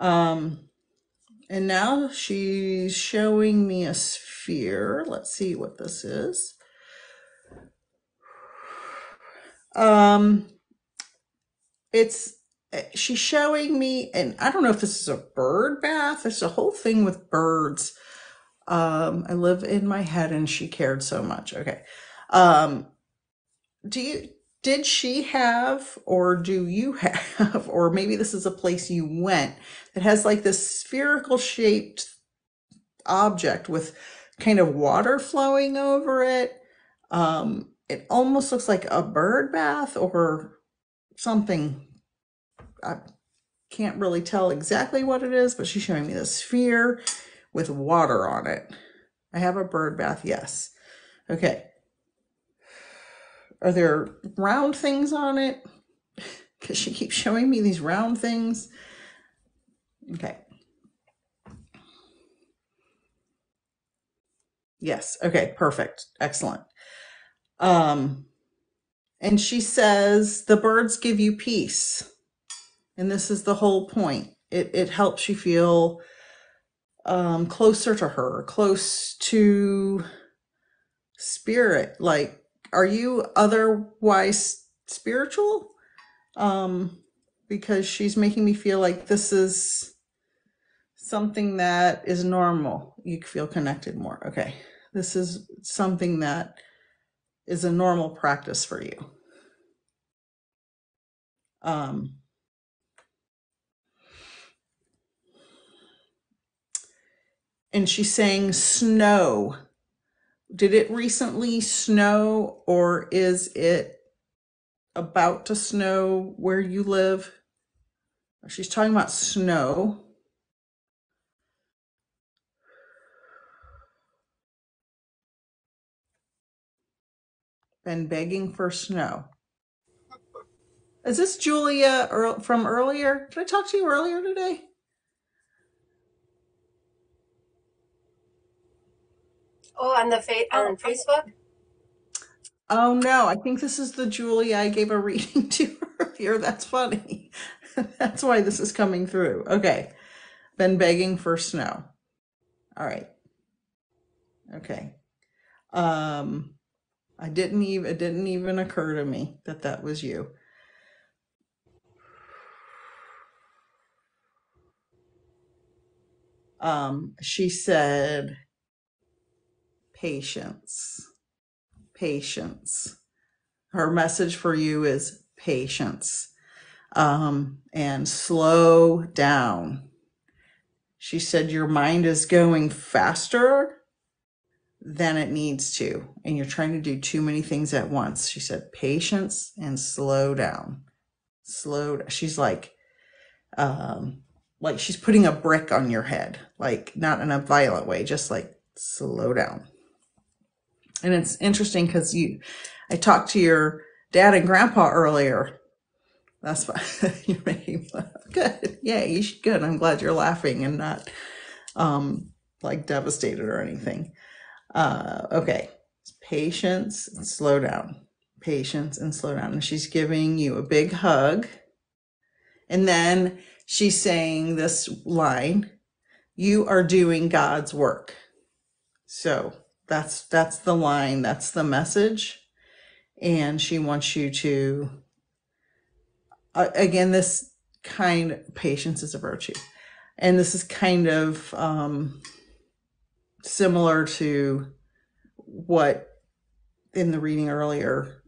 And now she's showing me a sphere. Let's see what this is. She's showing me, and I don't know if this is a bird bath. There's a whole thing with birds. I live in my head, and she cared so much. Okay. Did she have, or do you have, or maybe this is a place you went that has like this spherical shaped object with kind of water flowing over it? It almost looks like a bird bath or something. I can't really tell exactly what it is, but she's showing me the sphere with water on it. I have a bird bath, yes. Okay. Are there round things on it? Because she keeps showing me these round things. Okay. Yes. Okay. Perfect. Excellent. And she says the birds give you peace. And this is the whole point. It helps you feel closer to her, close to spirit. Like, are you otherwise spiritual? Because she's making me feel like this is something that is normal. You feel connected more. Okay. This is something that is a normal practice for you. And she's saying snow. Did it recently snow, or is it about to snow where you live? She's talking about snow. Been begging for snow. Is this Julia from earlier? Did I talk to you earlier today? Oh, on Facebook? Oh no, I think this is the Julia I gave a reading to earlier. That's funny. That's why this is coming through. Okay. Been begging for snow. All right. Okay. It didn't even occur to me that that was you. She said, patience. Patience. Her message for you is patience. And slow down. She said your mind is going faster than it needs to, and you're trying to do too many things at once. She said patience and slow down. She's like she's putting a brick on your head, like not in a violent way, just like slow down. And it's interesting because I talked to your dad and grandpa earlier. That's fine. You're making me laugh. Good. Yay. Good. I'm glad you're laughing and not like devastated or anything. Okay. Patience and slow down. Patience and slow down. And she's giving you a big hug. And then she's saying this line, you are doing God's work. So that's the line. That's the message. And she wants you to, again, this kind of patience is a virtue. And this is kind of similar to what in the reading earlier,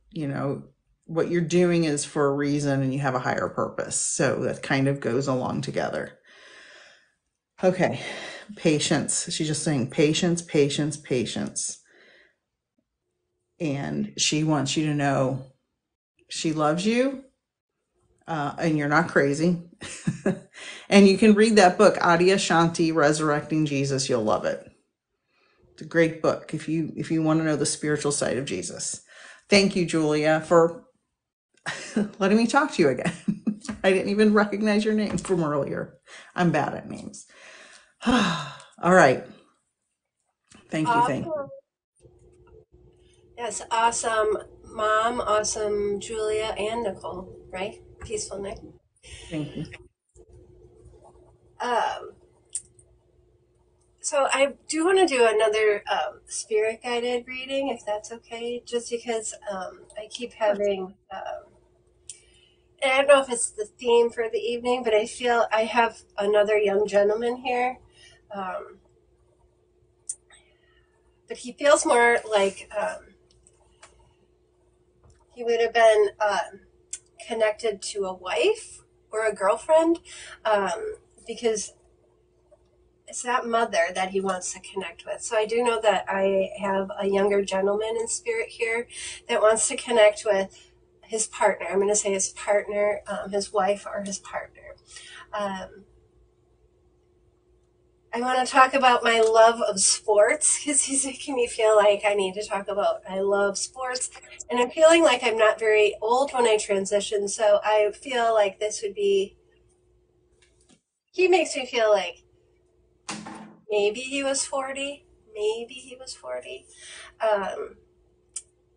what you're doing is for a reason and you have a higher purpose. So that kind of goes along together. Okay. Patience. She's just saying patience, patience, patience. And she wants you to know she loves you. and you're not crazy. And you can read that book, Adia Shanti, Resurrecting Jesus. You'll love it. It's a great book if you want to know the spiritual side of Jesus. Thank you, Julia, for letting me talk to you again. I didn't even recognize your name from earlier. I'm bad at names. All right. Thank you. Thank you. Yes, awesome, Mom, awesome, Julia, and Nicole, right? Peaceful Nik. Thank you. So I do want to do another spirit guided reading, if that's okay, just because I keep having, and I don't know if it's the theme for the evening, but I feel I have another young gentleman here. But he feels more like he would have been connected to a wife or a girlfriend, because it's that mother that he wants to connect with. So I do know that I have a younger gentleman in spirit here that wants to connect with his partner. I'm going to say his partner, his wife or his partner. I want to talk about my love of sports because he's making me feel like I need to talk about I love sports. And I'm feeling like I'm not very old when I transition. So I feel like this would be, he makes me feel like maybe he was 40. Maybe he was 40.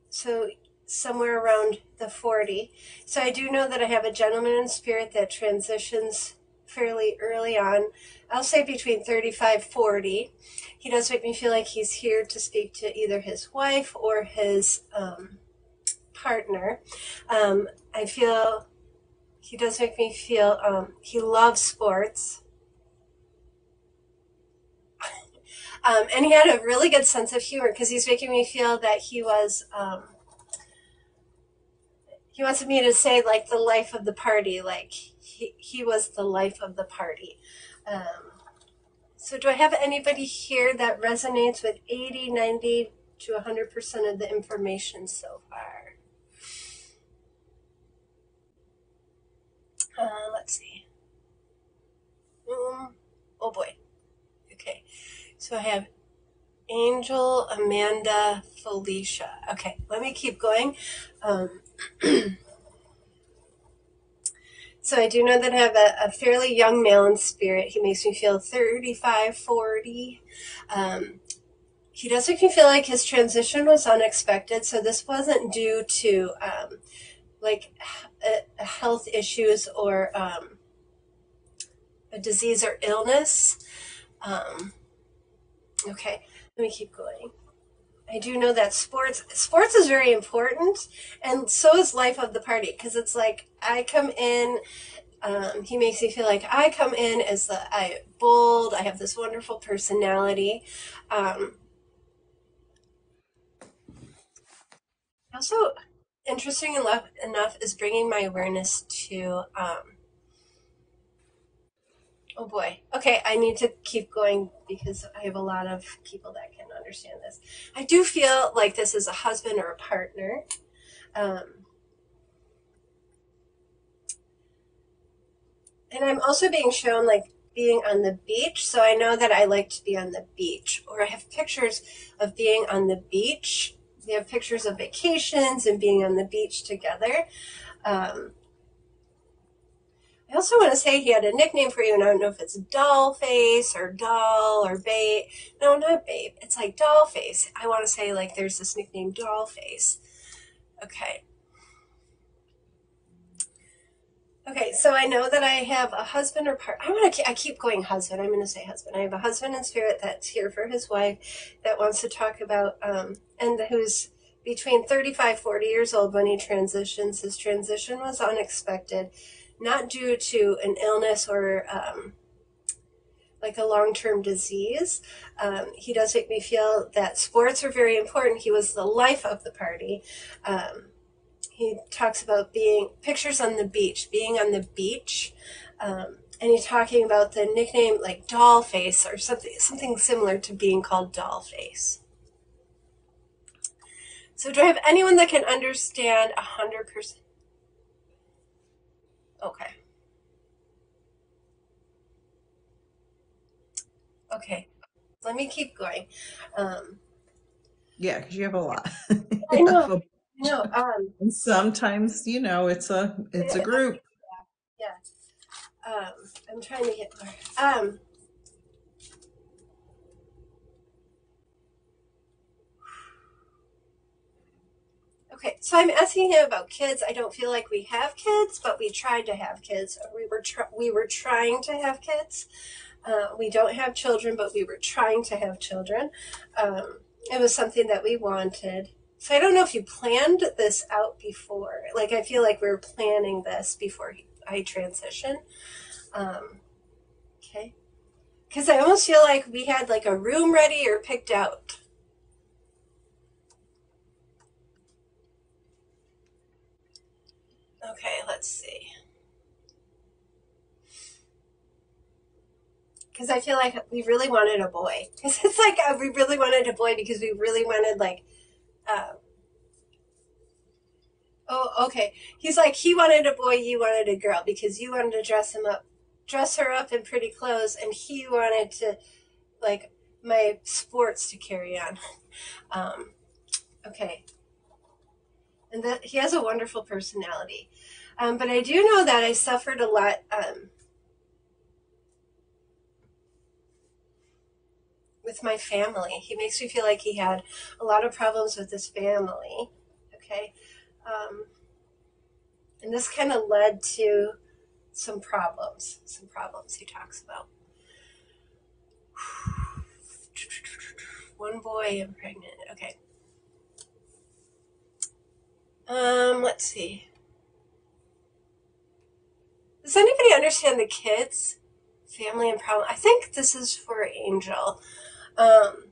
So somewhere around the 40. So I do know that I have a gentleman in spirit that transitions fairly early on. I'll say between 35, 40. He does make me feel like he's here to speak to either his wife or his partner. I feel he does make me feel he loves sports. And he had a really good sense of humor because he's making me feel that he was, he wants me to say like the life of the party, like he was the life of the party. So do I have anybody here that resonates with 80, 90 to 100% of the information so far? Let's see. Oh boy. Okay. So I have Angel, Amanda, Felicia. Okay, let me keep going. So I do know that I have a fairly young male in spirit. He makes me feel 35, 40. He does make me feel like his transition was unexpected. So this wasn't due to like health issues or a disease or illness. Okay, let me keep going. I do know that sports is very important, and so is life of the party, because it's like I come in, he makes me feel like I come in as bold, I have this wonderful personality. Also, interesting enough is bringing my awareness to, oh boy, okay, I need to keep going because I have a lot of people that can understand this. I do feel like this is a husband or a partner. And I'm also being shown like being on the beach. So I know that I like to be on the beach, or I have pictures of being on the beach. We have pictures of vacations and being on the beach together. I also want to say he had a nickname for you, and I don't know if it's Doll Face or Doll or Babe. No, not Babe. It's like Doll Face. I want to say like there's this nickname Doll Face. Okay. Okay, so I know that I have a husband or partner. I keep going husband. I'm going to say husband. I have a husband in spirit that's here for his wife that wants to talk about, and who's between 35, 40 years old when he transitions. His transition was unexpected, not due to an illness or like a long-term disease. He does make me feel that sports are very important. He was the life of the party. He talks about pictures on the beach, being on the beach. And he's talking about the nickname like Doll Face or something similar to being called Doll Face. So do I have anyone that can understand 100%? Okay. Okay. Let me keep going. Yeah, because you have a lot. I You have know. a- I know. and sometimes, it's a group. Yeah. I'm trying to get more. Okay, so I'm asking him about kids. I don't feel like we have kids, but we tried to have kids. We were trying to have kids. We don't have children, but we were trying to have children. It was something that we wanted. So I don't know if you planned this out before. Like I feel like we were planning this before I transition. Okay, because I almost feel like we had like a room ready or picked out. Okay, let's see. Because I feel like we really wanted a boy. Because it's like we really wanted a boy because we really wanted like, uh, oh, okay. He's like he wanted a boy, you wanted a girl because you wanted to dress her up in pretty clothes, and he wanted to like my sports to carry on. Um, okay, and that he has a wonderful personality, but I do know that I suffered a lot. With my family. He makes me feel like he had a lot of problems with his family. Okay. Um, and this kind of led to some problems he talks about. One boy and pregnant. Okay. Let's see. Does anybody understand the kids? Family and problem. I think this is for Angel. Um,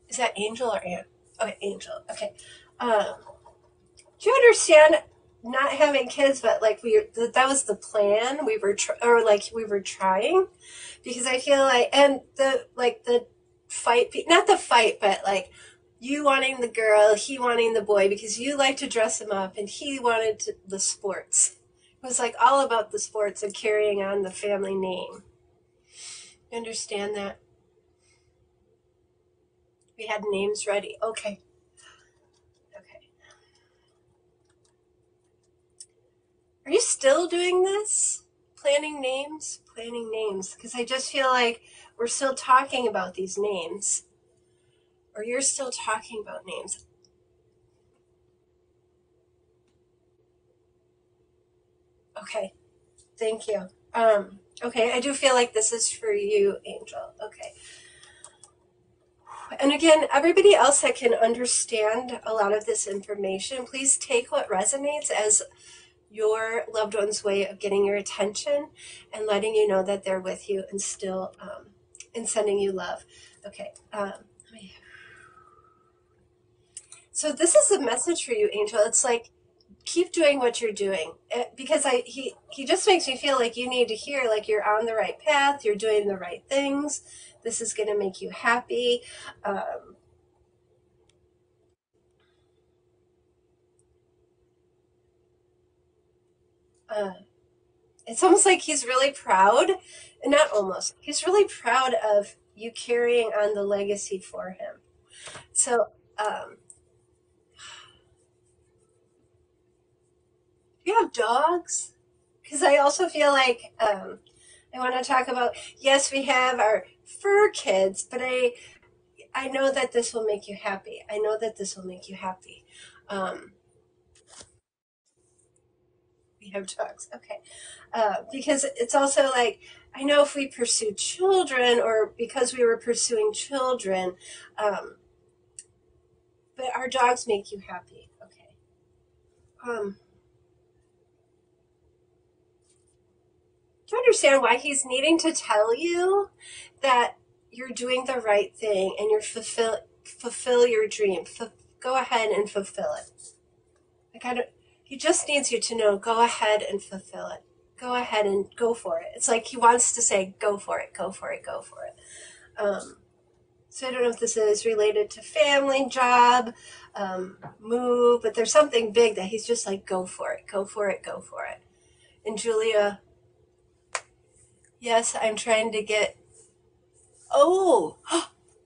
is that Angel or Aunt? Okay, Angel. Okay. Um, do you understand not having kids, but like that was the plan. We were trying because I feel like and the fight, not the fight, but like you wanting the girl, he wanting the boy because you like to dress him up, and he wanted the sports. It was like all about the sports and carrying on the family name. You understand that? We had names ready. Okay. Okay. Are you still doing this? Planning names? Planning names. Because I just feel like we're still talking about these names. Or you're still talking about names. Okay. Thank you. Okay, I do feel like this is for you, Angel. Okay. And again, everybody else that can understand a lot of this information, please take what resonates as your loved one's way of getting your attention and letting you know that they're with you and still and sending you love. Okay. So this is a message for you, Angel. It's like keep doing what you're doing because he just makes me feel like you need to hear like you're on the right path, you're doing the right things. This is going to make you happy. Um, uh, it's almost like he's really proud, not almost. He's really proud of you carrying on the legacy for him. So, do you have dogs? Because I also feel like I want to talk about. Yes, we have our fur kids, but I know that this will make you happy. I know that this will make you happy. Um, we have dogs, okay? Because it's also like I know if we pursue children, or because we were pursuing children, um, but our dogs make you happy, okay? Um, do you understand why he's needing to tell you that you're doing the right thing and you're fulfill your dream? Go ahead and fulfill it. Like I don't, he just needs you to know. Go ahead and fulfill it. Go ahead and go for it. It's like he wants to say, "Go for it. Go for it. Go for it." Um, so I don't know if this is related to family, job, move, but there's something big that he's just like, "Go for it. Go for it. Go for it." And Julia, yes, I'm trying to get. Oh,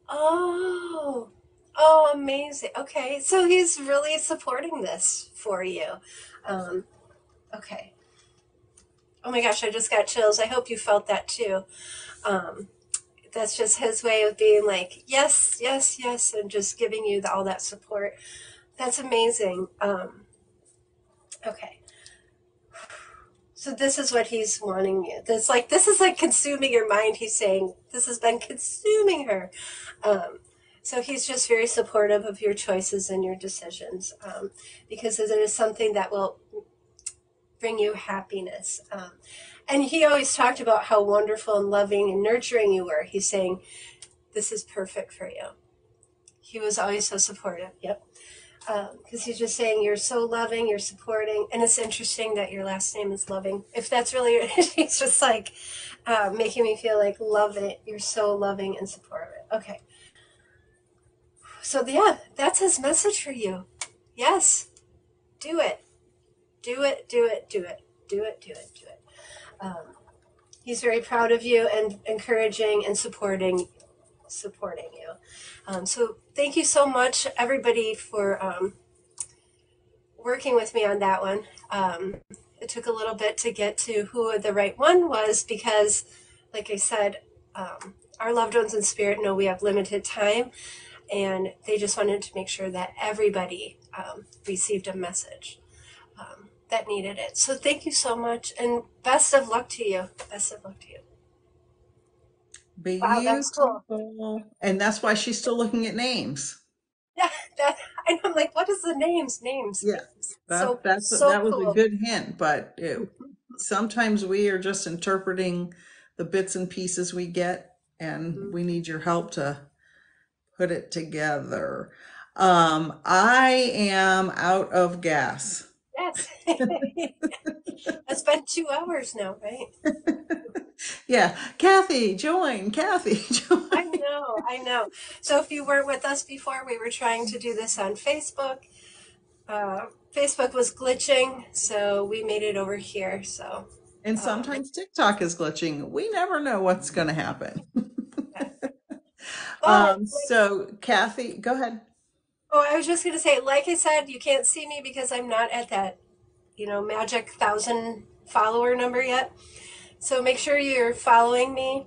oh, oh, amazing. Okay, so he's really supporting this for you. Um, okay. Oh my gosh, I just got chills. I hope you felt that too. Um, that's just his way of being like, yes, yes, yes, and just giving you all that support. That's amazing. Okay. So this is what he's wanting you. This is like consuming your mind. He's saying this has been consuming her. Um, so he's just very supportive of your choices and your decisions, because it is something that will bring you happiness. And he always talked about how wonderful and loving and nurturing you were. He's saying this is perfect for you. He was always so supportive. Yep. Because he's just saying you're so loving, you're supporting, and it's interesting that your last name is Loving. If that's really, he's just like making me feel like love it. You're so loving and supportive. Okay, so yeah, that's his message for you. Yes, do it, do it, do it, do it, do it, do it, do it. He's very proud of you and encouraging and supporting you. So thank you so much, everybody, for working with me on that one. It took a little bit to get to who the right one was because, like I said, our loved ones in spirit know we have limited time, and they just wanted to make sure that everybody received a message that needed it. So thank you so much, and best of luck to you. Best of luck to you. Wow, that's cool. Beautiful. And that's why she's still looking at names. Yeah, and I'm like, what is the names? Names. Yeah, So so that was a cool. good hint, but sometimes we are just interpreting the bits and pieces we get, and we need your help to put it together. I am out of gas. Yes. It's been 2 hours now, right? Yeah, Kathy, join, Kathy, join. I know. So if you weren't with us before, we were trying to do this on Facebook. Facebook was glitching, so we made it over here. So, And sometimes TikTok is glitching. We never know what's going to happen. but So Kathy, go ahead. oh, I was just gonna say, like I said, you can't see me because I'm not at that, magic 1,000 follower number yet. So make sure you're following me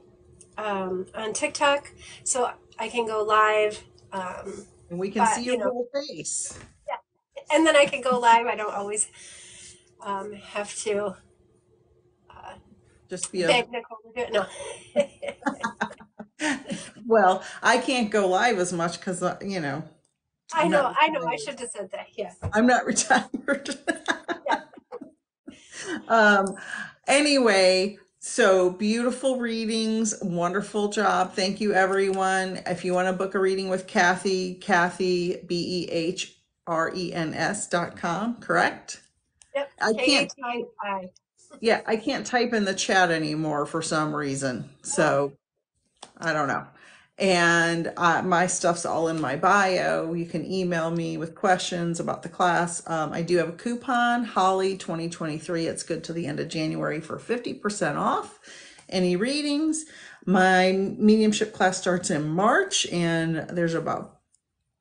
on TikTok so I can go live. And we can see But your whole face. yeah, and then I can go live. I don't always have to Just be a beg Nicole to do it. No. well, I can't go live as much because I I'm know, not I know. I retired. should have said that. Yeah. I'm not retired. Yeah. um, anyway, so beautiful readings, wonderful job. Thank you, everyone. If you want to book a reading with Kathy, Behrens.com, correct? Yep. I can't type. Kathi. Yeah, I can't type in the chat anymore for some reason. Oh, So I don't know. And my stuff's all in my bio. You can email me with questions about the class. I do have a coupon, Holly 2023. It's good to the end of January for 50% off any readings. My mediumship class starts in March, and there's about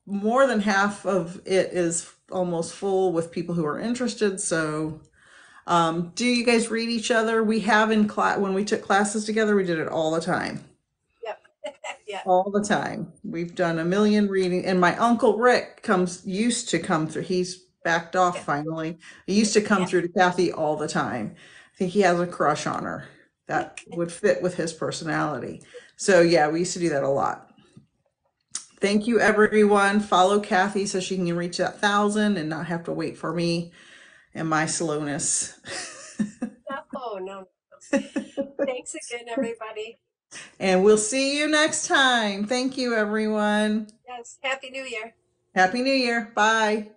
more than half of it is almost full with people who are interested. So do you guys read each other? We have in class, when we took classes together, we did it all the time. yep. Yeah. All the time. We've done a million readings, and my uncle Rick used to come through. He's backed off finally. He used to come Yeah. through to Kathy all the time. I think he has a crush on her that would fit with his personality. So yeah, we used to do that a lot. Thank you, everyone. Follow Kathy so she can reach that 1,000 and not have to wait for me and my slowness. Oh, no. Thanks again, everybody. And we'll see you next time. Thank you, everyone. Yes. Happy New Year. Happy New Year. Bye.